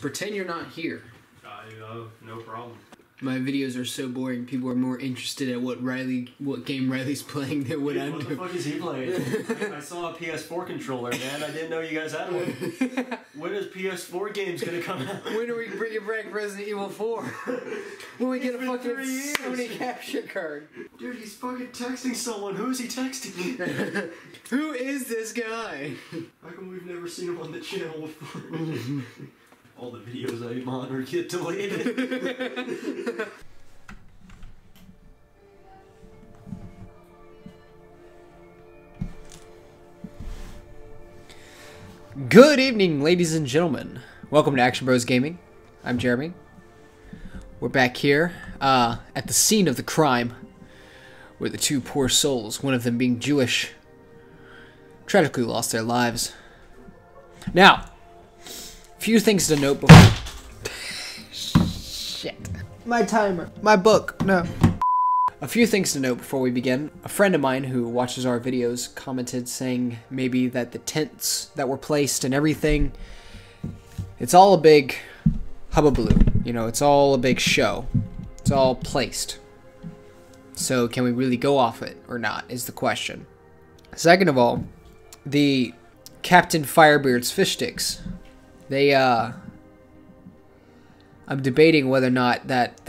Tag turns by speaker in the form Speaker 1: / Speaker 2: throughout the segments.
Speaker 1: Just pretend you're not here.
Speaker 2: No problem.
Speaker 1: My videos are so boring. People are more interested at what game Riley's playing than what I'm doing.
Speaker 2: What the fuck is he playing? I saw a PS4 controller, man. I didn't know you guys had one. When is PS4 games gonna come out?
Speaker 1: When are we bringing back Resident Evil 4? When we get a fucking Sony capture card?
Speaker 2: Dude, he's fucking texting someone. Who is he texting?
Speaker 1: Who is this guy?
Speaker 2: How come we've never seen him on the channel before? All the videos I monitor get deleted.
Speaker 1: Good evening, ladies and gentlemen. Welcome to Action Bros Gaming. I'm Jeremy. We're back here at the scene of the crime, where the two poor souls, one of them being Jewish, tragically lost their lives. Now, few things to note before... Shit. My timer. My book. No. A few things to note before we begin. A friend of mine who watches our videos commented saying maybe that the tents that were placed and everything, it's all a big hubbubaloo. You know, it's all a big show. It's all placed. So can we really go off it or not is the question. Second of all, the Captain Firebeard's fish sticks. I'm debating whether or not that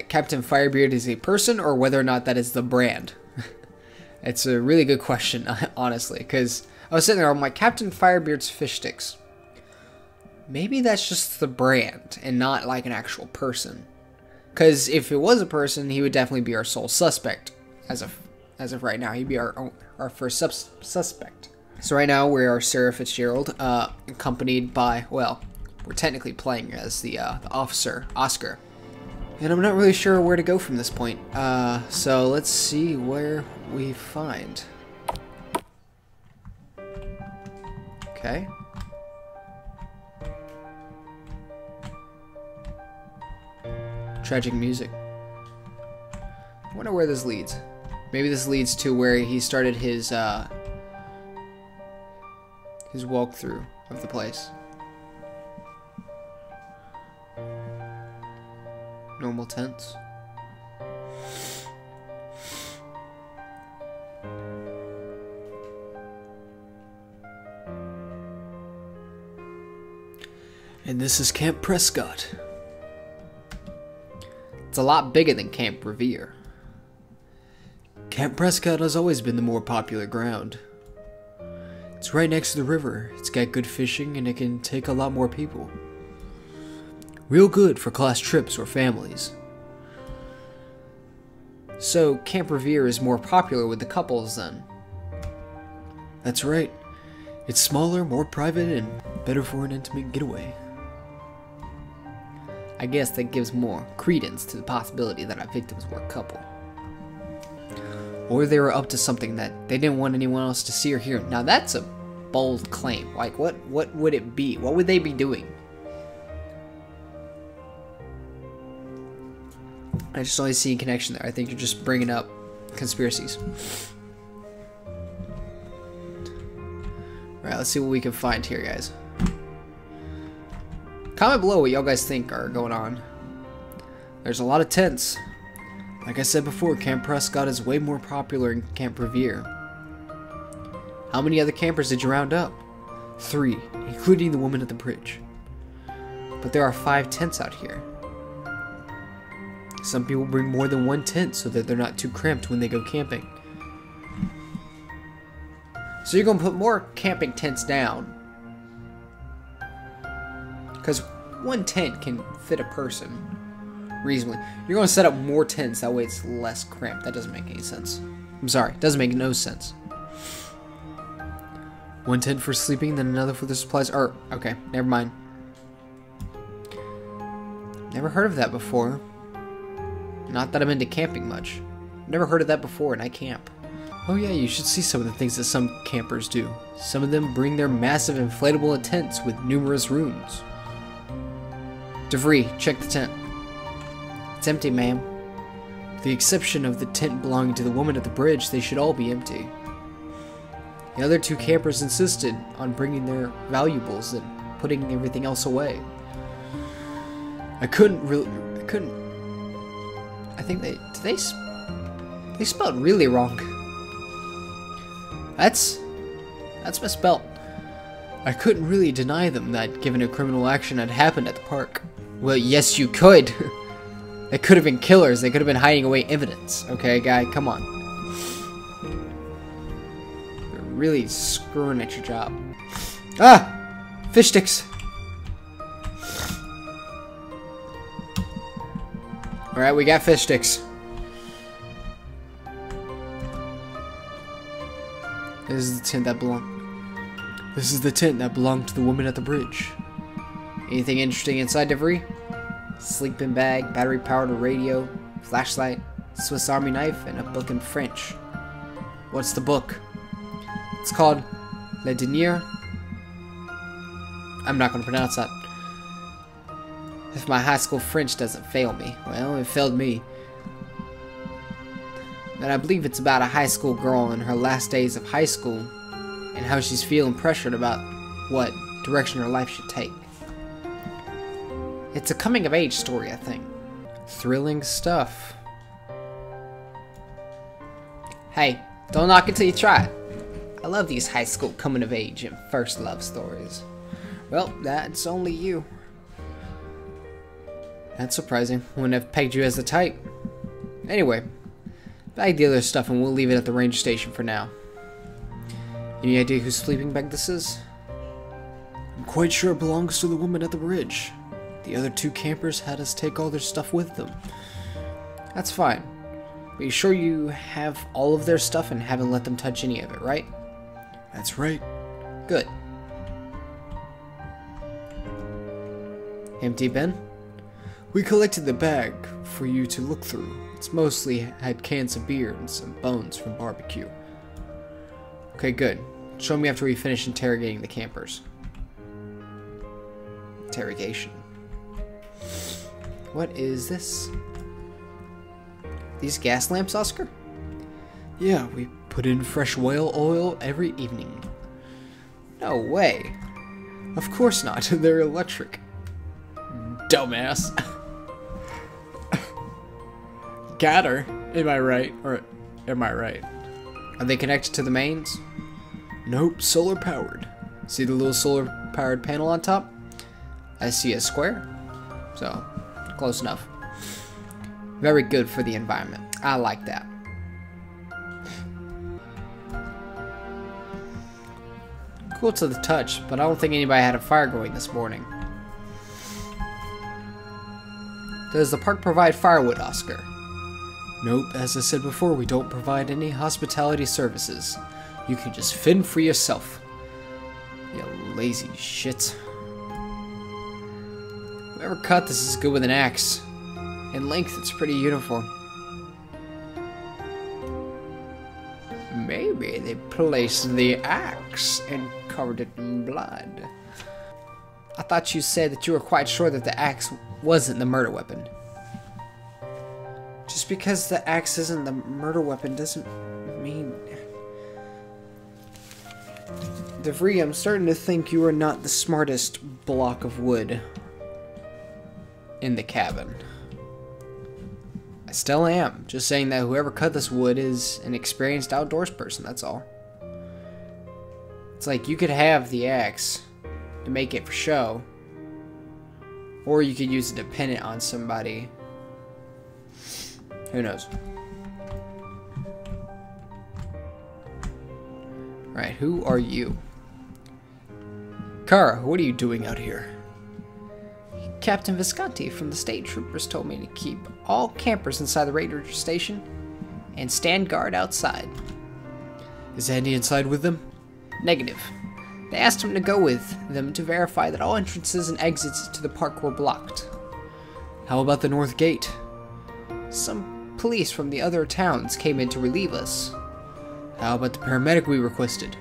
Speaker 1: Captain Firebeard is a person or whether or not that is the brand. It's a really good question, honestly, because I was sitting there, I'm like, Captain Firebeard's fish sticks. Maybe that's just the brand and not like an actual person. Because if it was a person, he would definitely be our sole suspect. As of right now, he'd be our first suspect. So right now we are Sarah Fitzgerald, accompanied by, well, we're technically playing as the officer, Oscar. And I'm not really sure where to go from this point. So let's see where we find. Okay. Tragic music. I wonder where this leads. Maybe this leads to where he started his walkthrough of the place. Normal tents. And this is Camp Prescott. It's a lot bigger than Camp Revere. Camp Prescott has always been the more popular ground. It's right next to the river, it's got good fishing, and it can take a lot more people. Real good for class trips or families. So, Camp Revere is more popular with the couples then? That's right. It's smaller, more private, and better for an intimate getaway. I guess that gives more credence to the possibility that our victims were a couple. Or they were up to something that they didn't want anyone else to see or hear. Now that's a bold claim. Like, what would it be? What would they be doing? I just only see a connection there. I think you're just bringing up conspiracies. Alright, let's see what we can find here, guys. Comment below what y'all guys think are going on. There's a lot of tents. Like I said before, Camp Prescott is way more popular than Camp Revere. How many other campers did you round up? 3, including the woman at the bridge. But there are 5 tents out here. Some people bring more than 1 tent so that they're not too cramped when they go camping. So you're going to put more camping tents down. Because 1 tent can fit a person reasonably. You're going to set up more tents, that way it's less cramped. That doesn't make any sense. I'm sorry, it doesn't make no sense. 1 tent for sleeping, then another for the supplies. Or, okay, never mind. Never heard of that before. Not that I'm into camping much. Never heard of that before, and I camp. Oh yeah, you should see some of the things that some campers do. Some of them bring their massive inflatable tents with numerous rooms. DeVree, check the tent. It's empty, ma'am. With the exception of the tent belonging to the woman at the bridge, they should all be empty. The other 2 campers insisted on bringing their valuables and putting everything else away. I couldn't. I think they spelled really wrong. That's misspelled. I couldn't really deny them that given a criminal action had happened at the park. Well, yes, you could. They could have been killers. They could have been hiding away evidence. Okay, guy, come on. You're really screwing at your job. Ah! Fish sticks! Alright, we got fish sticks. This is the tent that belonged to the woman at the bridge. Anything interesting inside, DeVry? Sleeping bag, battery-powered radio, flashlight, Swiss Army knife, and a book in French. What's the book? It's called Le Denier. I'm not going to pronounce that. If my high school French doesn't fail me. Well, it failed me. And I believe it's about a high school girl in her last days of high school and how she's feeling pressured about what direction her life should take. It's a coming-of-age story, I think. Thrilling stuff. Hey, don't knock it till you try it. I love these high school coming-of-age and first love stories. Well, that's only you. That's surprising. Wouldn't have pegged you as the type. Anyway, bag the other stuff and we'll leave it at the ranger station for now. Any idea whose sleeping bag this is? I'm quite sure it belongs to the woman at the bridge. The other two campers had us take all their stuff with them. That's fine. But you sure you have all of their stuff and haven't let them touch any of it, right? That's right. Good. Empty bin? We collected the bag for you to look through. It's mostly had cans of beer and some bones from barbecue. Okay, good. Show me after we finish interrogating the campers. Interrogation. What is this? These gas lamps, Oscar? Yeah, we put in fresh whale oil every evening. No way. Of course not. They're electric. Dumbass. Got her. Am I right? Or am I right? Are they connected to the mains? Nope, solar powered. See the little solar powered panel on top? I see a square. So, close enough. Very good for the environment. I like that. Cool to the touch, but I don't think anybody had a fire going this morning. Does the park provide firewood, Oscar? Nope, as I said before, we don't provide any hospitality services. You can just fend for yourself. You lazy shit. Whoever cut this is good with an axe. In length, it's pretty uniform. Maybe they placed the axe and covered it in blood. I thought you said that you were quite sure that the axe wasn't the murder weapon. Just because the axe isn't the murder weapon doesn't mean... DeVry, I'm starting to think you are not the smartest block of wood in the cabin. I still am. Just saying that whoever cut this wood is an experienced outdoors person, that's all. It's like you could have the axe to make it for show, or you could use it dependent on somebody. Who knows? Alright, who are you? Kara, what are you doing out here? Captain Visconti from the state troopers told me to keep all campers inside the ranger station and stand guard outside. Is Andy inside with them? Negative. They asked him to go with them to verify that all entrances and exits to the park were blocked. How about the north gate? Some police from the other towns came in to relieve us. How about the paramedic we requested?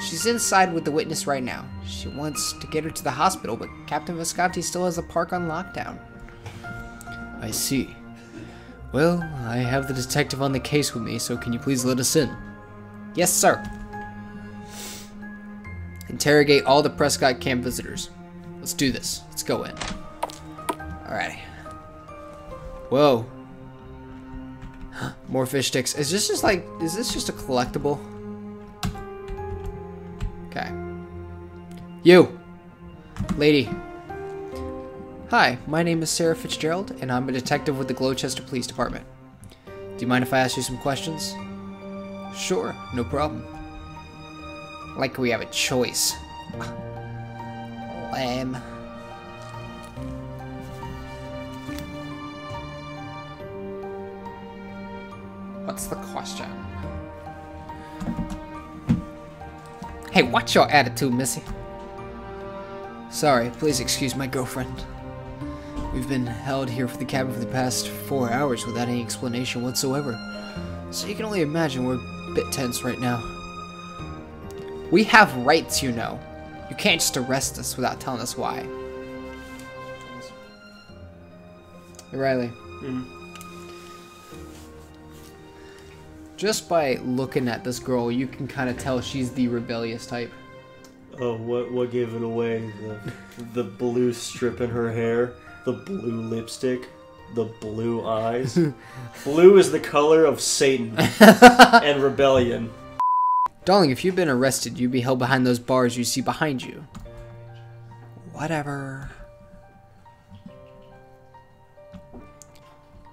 Speaker 1: She's inside with the witness right now. She wants to get her to the hospital, but Captain Visconti still has the park on lockdown. I see. Well, I have the detective on the case with me, so can you please let us in? Yes, sir. Interrogate all the Prescott camp visitors. Let's do this. Let's go in. Alrighty. Whoa. More fish sticks. Is this just a collectible? Okay. You! Lady. Hi, my name is Sarah Fitzgerald, and I'm a detective with the Gloucester Police Department. Do you mind if I ask you some questions? Sure, no problem. Like we have a choice. Lamb. What's the question? Hey, what's your attitude, missy? Sorry, please excuse my girlfriend. We've been held here for the cabin for the past 4 hours without any explanation whatsoever. So you can only imagine we're a bit tense right now. We have rights, you know. You can't just arrest us without telling us why. Hey, Riley. Just by looking at this girl, you can kind of tell she's the rebellious type.
Speaker 2: Oh, what gave it away? The blue strip in her hair, the blue lipstick, the blue eyes. Blue is the color of Satan and rebellion.
Speaker 1: Darling, if you've been arrested, you'd be held behind those bars you see behind you. Whatever.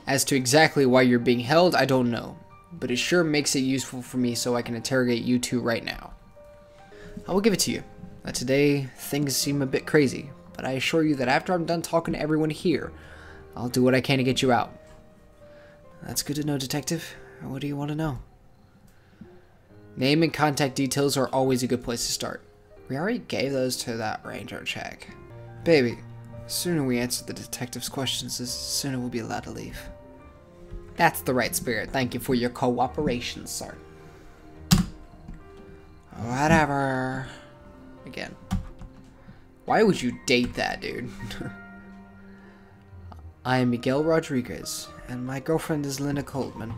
Speaker 1: As to exactly why you're being held, I don't know. But it sure makes it useful for me so I can interrogate you two right now. I will give it to you. Today, things seem a bit crazy, but I assure you that after I'm done talking to everyone here, I'll do what I can to get you out. That's good to know, Detective. What do you want to know? Name and contact details are always a good place to start. We already gave those to that ranger check. Baby, the sooner we answer the detective's questions, the sooner we'll be allowed to leave. That's the right spirit. Thank you for your cooperation, sir. Whatever. Again. Why would you date that, dude? I am Miguel Rodriguez, and my girlfriend is Linda Coleman.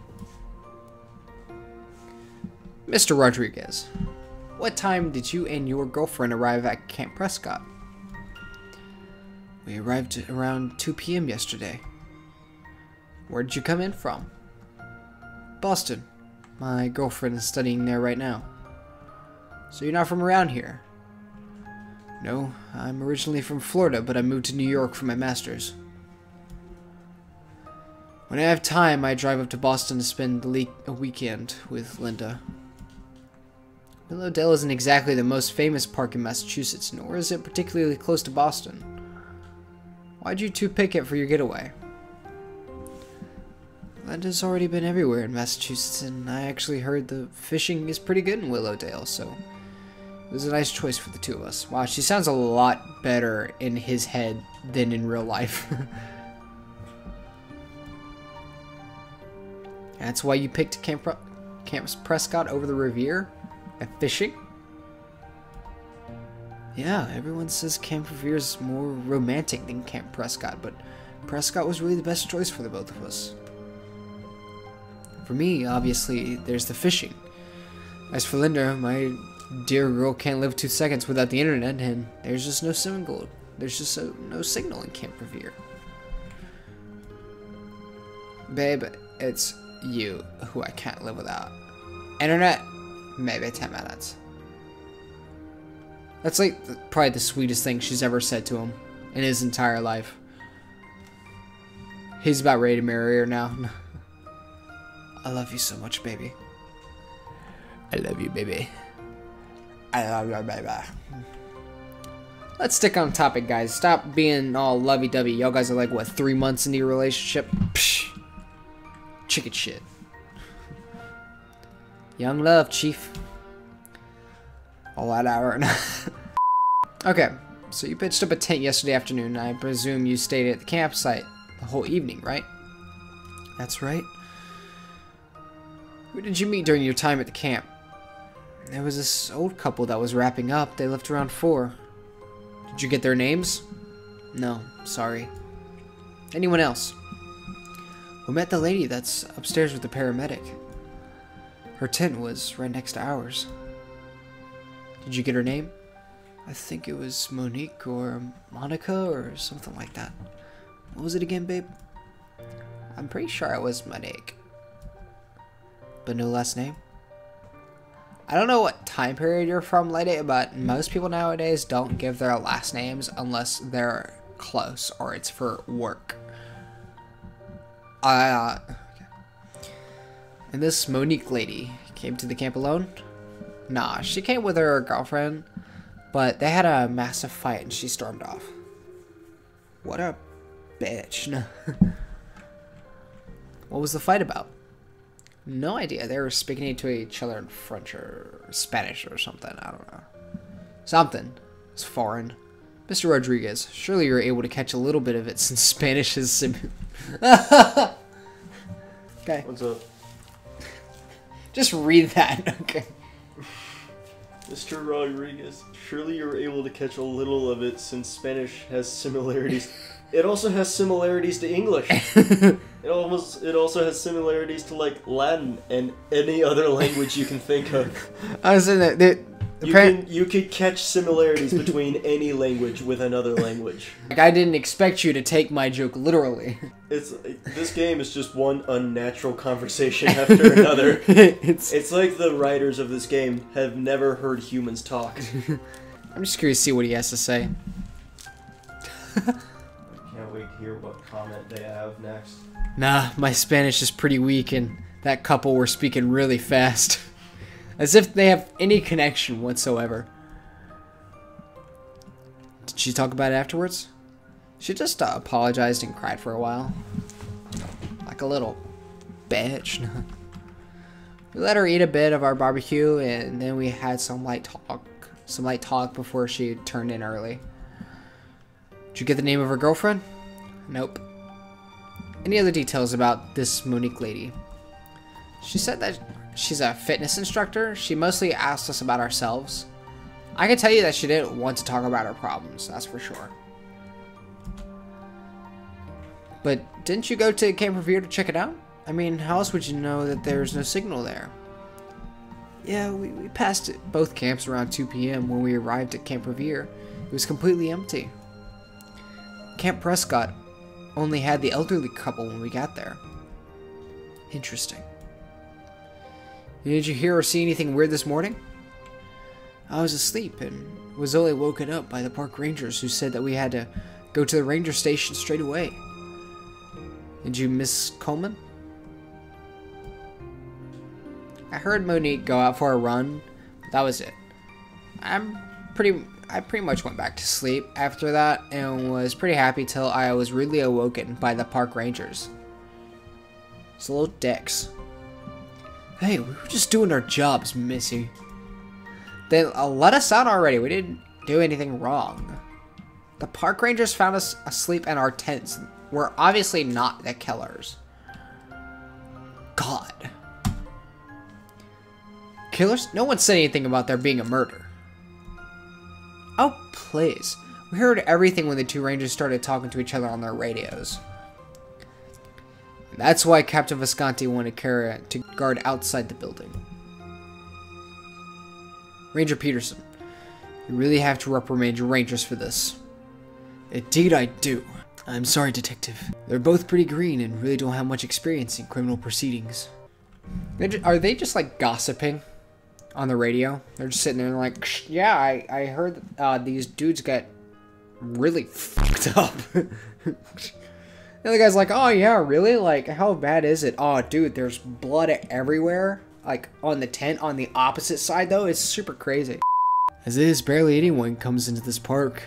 Speaker 1: Mr. Rodriguez, what time did you and your girlfriend arrive at Camp Prescott? We arrived around 2 p.m. yesterday. Where did you come in from? Boston. My girlfriend is studying there right now. So you're not from around here? No, I'm originally from Florida, but I moved to New York for my master's. When I have time, I drive up to Boston to spend a weekend with Linda. Willowdale isn't exactly the most famous park in Massachusetts, nor is it particularly close to Boston. Why'd you two pick it for your getaway? Linda's already been everywhere in Massachusetts, and I actually heard the fishing is pretty good in Willowdale, so it was a nice choice for the two of us. Wow, she sounds a lot better in his head than in real life. That's why you picked Camp Prescott over the Revere and fishing? Yeah, everyone says Camp Revere is more romantic than Camp Prescott, but Prescott was really the best choice for the both of us. For me, obviously, there's the fishing. As for Linda, my dear girl can't live 2 seconds without the internet, and there's just no signal. There's just no signal in Camp Revere. Babe, it's you who I can't live without. Internet, maybe 10 minutes. That's like probably the sweetest thing she's ever said to him in his entire life. He's about ready to marry her now. I love you so much, baby. I love you, baby. I love you, baby. Let's stick on topic, guys. Stop being all lovey-dovey. Y'all guys are like, what, 3 months into your relationship? Psh. Chicken shit. Young love, chief. Whatever. Okay, so you pitched up a tent yesterday afternoon. I presume you stayed at the campsite the whole evening, right? That's right. Who did you meet during your time at the camp? There was this old couple that was wrapping up. They left around 4. Did you get their names? No, sorry. Anyone else? We met the lady that's upstairs with the paramedic. Her tent was right next to ours. Did you get her name? I think it was Monique or Monica or something like that. What was it again, babe? I'm pretty sure it was Monique. But no last name? I don't know what time period you're from, lady, but most people nowadays don't give their last names unless they're close or it's for work. Okay. And this Monique lady came to the camp alone? Nah, she came with her girlfriend, but they had a massive fight and she stormed off. What a bitch. What was the fight about? No idea. They were speaking to each other in French or Spanish or something. I don't know. Something. It's foreign. Mr. Rodriguez, surely you're able to catch a little bit of it since Spanish is Okay.
Speaker 2: What's up?
Speaker 1: Just read that, okay.
Speaker 2: Mr. Rodriguez, surely you're able to catch a little of it since Spanish has similarities. It also has similarities to English. It also has similarities to like Latin and any other language you can think of.
Speaker 1: I was in there.
Speaker 2: You could catch similarities between any language with another language.
Speaker 1: Like, I didn't expect you to take my joke literally.
Speaker 2: This game is just one unnatural conversation after another. It's like the writers of this game have never heard humans talk.
Speaker 1: I'm just curious to see what he has to say.
Speaker 2: I can't wait to hear what comment they have next.
Speaker 1: Nah, my Spanish is pretty weak and that couple were speaking really fast. As if they have any connection whatsoever. Did she talk about it afterwards? She just apologized and cried for a while. Like a little bitch. We let her eat a bit of our barbecue and then we had some light talk before she turned in early. Did you get the name of her girlfriend? Nope. Any other details about this Monique lady? She said that she's a fitness instructor. She mostly asked us about ourselves. I can tell you that she didn't want to talk about her problems, that's for sure. But didn't you go to Camp Prescott to check it out? I mean, how else would you know that there's no signal there? Yeah, we passed both camps around 2 p.m. when we arrived at Camp Prescott. It was completely empty. Camp Prescott only had the elderly couple when we got there. Interesting. Did you hear or see anything weird this morning? I was asleep and was only woken up by the park rangers who said that we had to go to the ranger station straight away. Did you miss Coleman? I heard Monique go out for a run, but that was it. I pretty much went back to sleep after that and was pretty happy till I was rudely awoken by the park rangers. It's a little dicks. Hey, we were just doing our jobs, Missy. They let us out already. We didn't do anything wrong. The park rangers found us asleep in our tents. We're obviously not the killers. God. Killers? No one said anything about there being a murder. Oh, please. We heard everything when the two rangers started talking to each other on their radios. That's why Captain Visconti wanted Kara to guard outside the building. Ranger Peterson, you really have to reprimand your rangers for this. Indeed I do. I'm sorry, Detective. They're both pretty green and really don't have much experience in criminal proceedings. Are they just like gossiping on the radio? They're just sitting there and like, yeah, I heard these dudes got really fucked up. The other guy's like, oh yeah, really? Like, how bad is it? Oh, dude, there's blood everywhere. Like, on the tent, on the opposite side, though. It's super crazy. As it is, barely anyone comes into this park.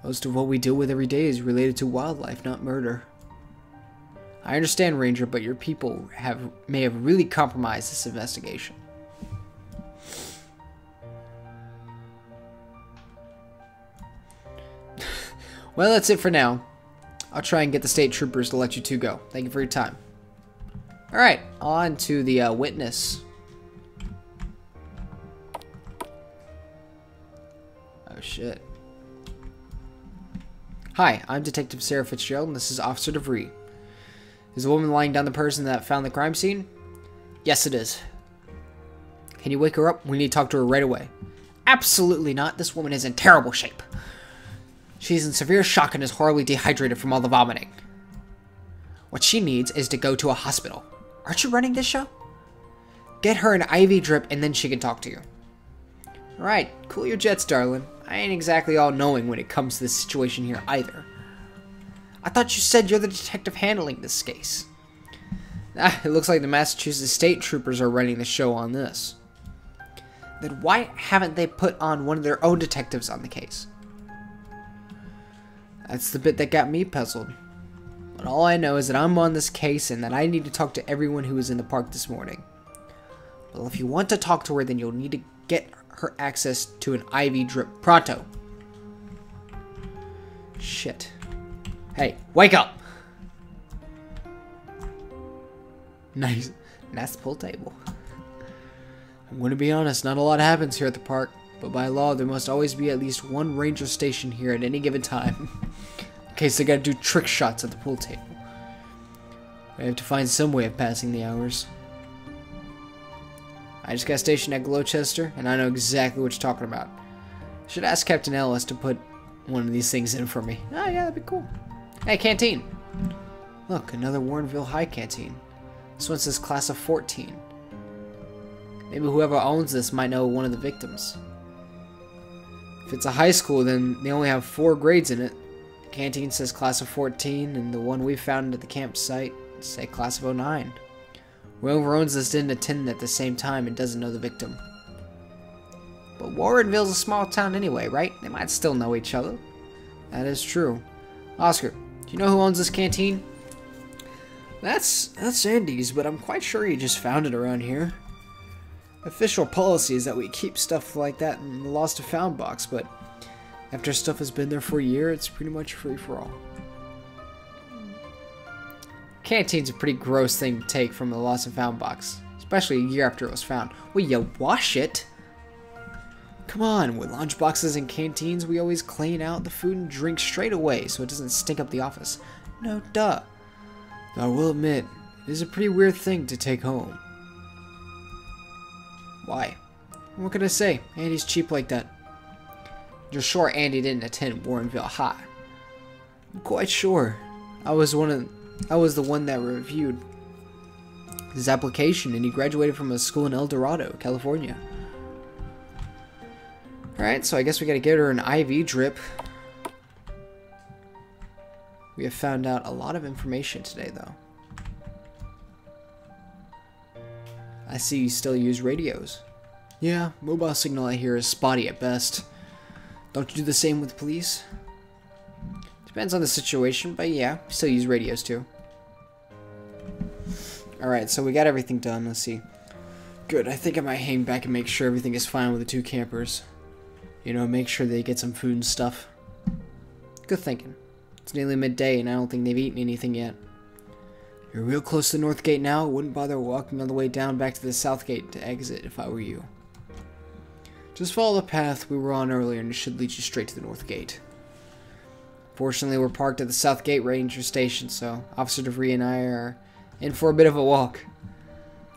Speaker 1: Most of what we deal with every day is related to wildlife, not murder. I understand, Ranger, but your people may have really compromised this investigation. Well, that's it for now. I'll try and get the state troopers to let you two go. Thank you for your time. Alright, on to the witness. Oh shit. Hi, I'm Detective Sarah Fitzgerald and this is Officer DeVries. Is the woman lying down the person that found the crime scene? Yes, it is. Can you wake her up? We need to talk to her right away. Absolutely not. This woman is in terrible shape. She's in severe shock and is horribly dehydrated from all the vomiting. What she needs is to go to a hospital. Aren't you running this show? Get her an IV drip and then she can talk to you. Alright, cool your jets, darling. I ain't exactly all knowing when it comes to this situation here either. I thought you said you're the detective handling this case. It looks like the Massachusetts State Troopers are running the show on this. Then why haven't they put on one of their own detectives on the case? That's the bit that got me puzzled. But all I know is that I'm on this case and that I need to talk to everyone who was in the park this morning. Well, if you want to talk to her, then you'll need to get her access to an IV drip pronto. Shit. Hey, wake up! Nice pool table. I'm going to be honest, not a lot happens here at the park, but by law there must always be at least one ranger station here at any given time. In case they gotta do trick shots at the pool table. We have to find some way of passing the hours. I just got stationed at Gloucester, and I know exactly what you're talking about. I should ask Captain Ellis to put one of these things in for me. Oh yeah, that'd be cool. Hey, canteen! Look, another Warrenville High canteen. This one says class of 14. Maybe whoever owns this might know one of the victims. If it's a high school, then they only have 4 grades in it. The canteen says class of 14, and the one we found at the campsite say class of 09. Whoever owns this didn't attend at the same time and doesn't know the victim. But Warrenville's a small town anyway, right? They might still know each other. That is true. Oscar, do you know who owns this canteen? That's Andy's, but I'm quite sure he just found it around here. Official policy is that we keep stuff like that in the lost and found box, but after stuff has been there for a year, it's pretty much free for all. Canteen's a pretty gross thing to take from the lost and found box, especially a year after it was found. Will you wash it? Come on, with lunch boxes and canteens, we always clean out the food and drink straight away so it doesn't stink up the office. No duh. Though I will admit, it is a pretty weird thing to take home. Why? What can I say? Andy's cheap like that. You're sure Andy didn't attend Warrenville High? I'm quite sure. I was the one that reviewed his application, and he graduated from a school in El Dorado, California. Alright, so I guess we gotta get her an IV drip. We have found out a lot of information today, though. I see you still use radios. Yeah, mobile signal I hear is spotty at best. Don't you do the same with police? Depends on the situation, but yeah, we still use radios too. Alright, so we got everything done. Let's see. Good, I think I might hang back and make sure everything is fine with the 2 campers. You know, make sure they get some food and stuff. Good thinking. It's nearly midday and I don't think they've eaten anything yet. You're real close to the north gate now. I wouldn't bother walking all the way down back to the south gate to exit if I were you. Just follow the path we were on earlier and it should lead you straight to the north gate. Fortunately, we're parked at the south gate ranger station, so Officer DeVries and I are in for a bit of a walk.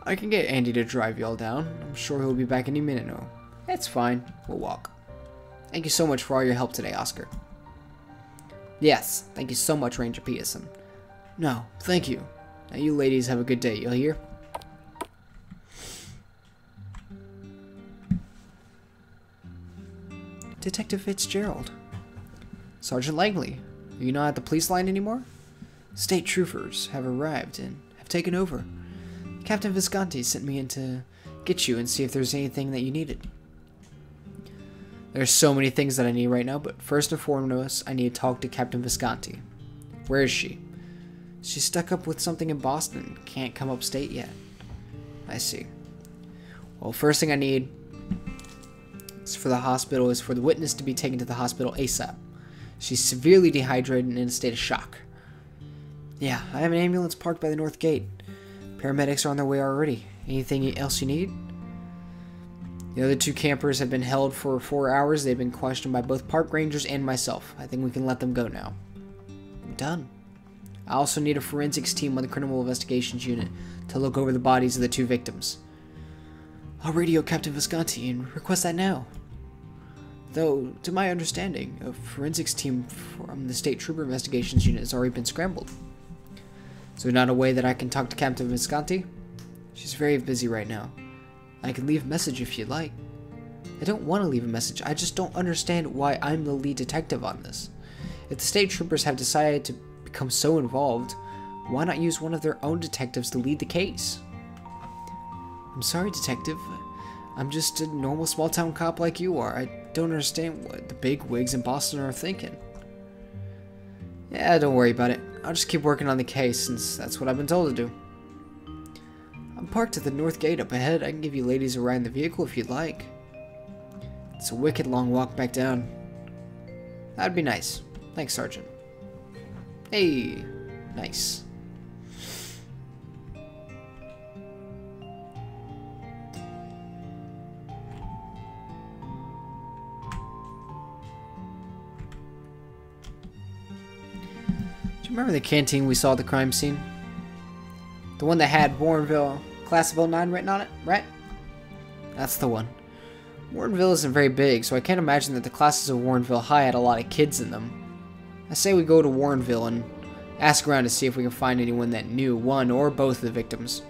Speaker 1: I can get Andy to drive y'all down. I'm sure he'll be back any minute now. It's fine. We'll walk. Thank you so much for all your help today, Oscar. Yes, thank you so much, Ranger Peterson. No, thank you. Now you ladies have a good day, you'll hear? Detective Fitzgerald. Sergeant Langley, are you not at the police line anymore? State troopers have arrived and have taken over. Captain Visconti sent me in to get you and see if there's anything that you needed. There's so many things that I need right now, but first and foremost, I need to talk to Captain Visconti. Where is she? She's stuck up with something in Boston. Can't come upstate yet. I see. Well, first thing I need is for the witness to be taken to the hospital ASAP. She's severely dehydrated and in a state of shock. Yeah, I have an ambulance parked by the north gate. Paramedics are on their way already. Anything else you need? The other 2 campers have been held for 4 hours. They've been questioned by both park rangers and myself. I think we can let them go now. I'm done. I also need a forensics team on the criminal investigations unit to look over the bodies of the 2 victims. I'll radio Captain Visconti and request that now. Though, to my understanding, a forensics team from the State Trooper Investigations Unit has already been scrambled. So not a way that I can talk to Captain Visconti? She's very busy right now. I could leave a message if you'd like. I don't want to leave a message, I just don't understand why I'm the lead detective on this. If the State Troopers have decided to become so involved, why not use one of their own detectives to lead the case? I'm sorry, Detective. I'm just a normal small-town cop like you are. I don't understand what the big wigs in Boston are thinking. Yeah, don't worry about it. I'll just keep working on the case, since that's what I've been told to do. I'm parked at the north gate up ahead. I can give you ladies a ride in the vehicle if you'd like. It's a wicked long walk back down. That'd be nice. Thanks, Sergeant. Hey, nice. Do you remember the canteen we saw at the crime scene? The one that had Warrenville, Class of '09 written on it, right? That's the one. Warrenville isn't very big, so I can't imagine that the classes of Warrenville High had a lot of kids in them. I say we go to Warrenville and ask around to see if we can find anyone that knew one or both of the victims.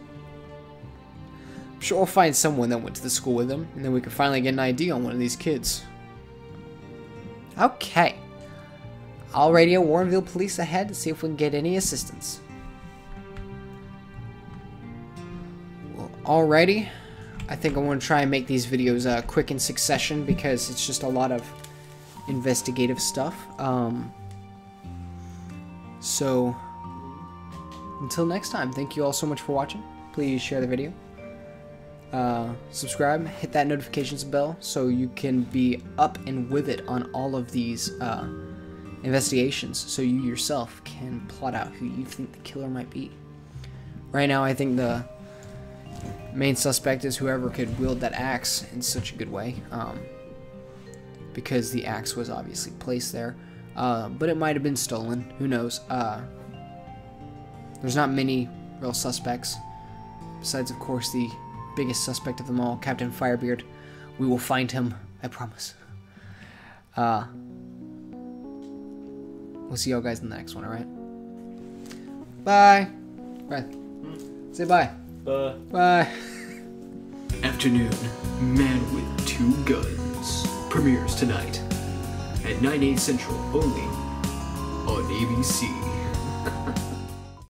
Speaker 1: I'm sure we'll find someone that went to the school with them, and then we can finally get an ID on one of these kids. Okay. I'll radio Warrenville Police ahead to see if we can get any assistance. Well, alrighty. I think I want to try and make these videos quick in succession because it's just a lot of investigative stuff. So, until next time, thank you all so much for watching. Please share the video. Subscribe, hit that notifications bell so you can be up and with it on all of these investigations so you yourself can plot out who you think the killer might be. Right now, I think the main suspect is whoever could wield that axe in such a good way, because the axe was obviously placed there, but it might have been stolen, who knows. There's not many real suspects, besides of course the biggest suspect of them all, Captain Firebeard. We will find him, I promise. We'll see y'all guys in the next one, alright? Bye! Bye. Say bye. Bye.
Speaker 3: Afternoon, Man with Two Guns premieres tonight at 9/8 Central only on ABC.